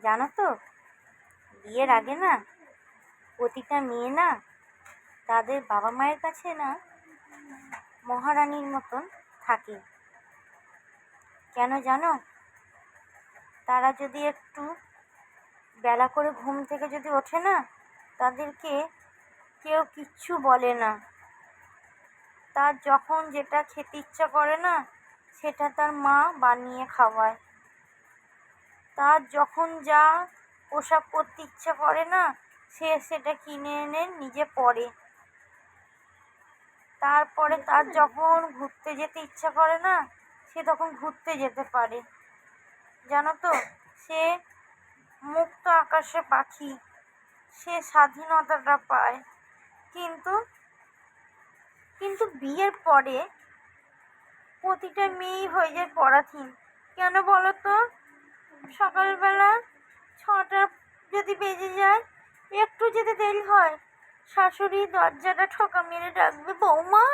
জানো তো, বিয়ের আগে না প্রতিটা মেয়ে না তাদের বাবা মায়ের কাছে না মহারানীর মতন থাকে। কেন জানো? তারা যদি একটু বেলা করে ঘুম থেকে যদি ওঠে না, তাদেরকে কেউ কিচ্ছু বলে না। তার যখন যেটা খেতে ইচ্ছা করে না, সেটা তার মা বানিয়ে খাওয়ায়। তার যখন যা পোশাক পরতে ইচ্ছা করে না, সে সেটা কিনে এনে নিজে পরে। তারপরে তার যখন ঘুরতে যেতে ইচ্ছা করে না, সে তখন ঘুরতে যেতে পারে। জানো তো, সে মুক্ত আকাশে পাখি, সে স্বাধীনতাটা পায়। কিন্তু কিন্তু বিয়ের পরে প্রতিটা মেয়েই হয়ে যায় পরাধীন। কেন বলো তো? সকালবেলা 6টা যদি বেজে যায়, একটু যদি দেরি হয়, শাশুড়ি দরজাটা ঠোকা মেরে ডাকবে, বৌমা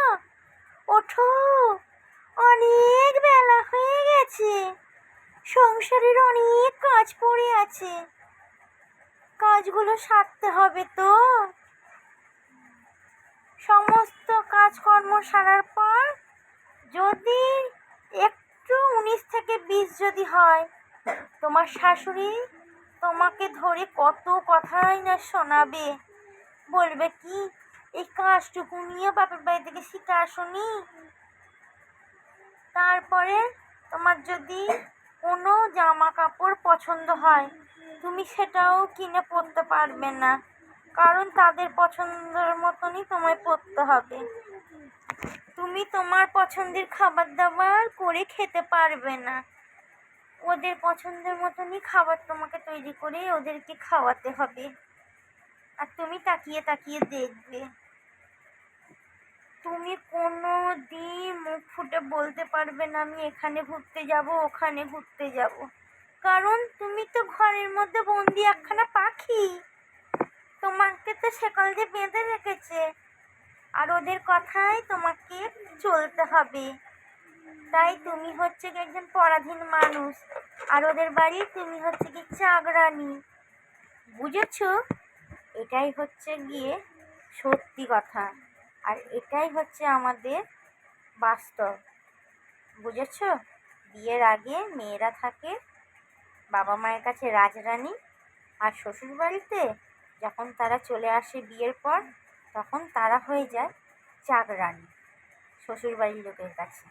ওঠো, অনেক বেলা হয়ে গেছে, সংসারের অনেক কাজ পড়ে আছে, কাজগুলো সারতে হবে তো। সমস্ত কাজকর্ম সারার পর যদি একটু 19 থেকে 20 যদি হয়, তোমার শাশুড়ি তোমাকে ধরে কত কথাই না শোনাবে। বলবে কি, এই কাজটুকু নিয়ে বাপের বাড়ি থেকে শিখে আসোনি। তারপরে তোমার যদি কোনো জামা কাপড় পছন্দ হয়, তুমি সেটাও কিনে পরতে পারবে না, কারণ তাদের পছন্দের মতনই তোমায় পরতে হবে। তুমি তোমার পছন্দের খাবার দাবার করে খেতে পারবে না, ওদের পছন্দের মতনই খাবার তোমাকে তৈরি করে ওদেরকে খাওয়াতে হবে। আর তুমি তাকিয়ে তাকিয়ে দেখবে। তুমি কোনো দিন মুখ ফুটে বলতে পারবে না আমি এখানে ঘুরতে যাব, ওখানে ঘুরতে যাব, কারণ তুমি তো ঘরের মধ্যে বন্দি একখানা পাখি। তোমাকে তো শেকল দিয়ে বেঁধে রেখেছে, আর ওদের কথাই তোমাকে চলতে হবে। তাই তুমি হচ্ছে কি একজন পরাধীন মানুষ, আর ওদের বাড়ি তুমি হচ্ছে কি চাকরানি। বুঝেছো? এটাই হচ্ছে গিয়ে সত্যি কথা, আর এটাই হচ্ছে আমাদের বাস্তব। বুঝেছো? বিয়ের আগে মেয়েরা থাকে বাবা মায়ের কাছে রাজরানী, আর শ্বশুর বাড়িতে যখন তারা চলে আসে বিয়ের পর, তখন তারা হয়ে যায় চাকরানী শ্বশুর বাড়ির লোকের কাছে।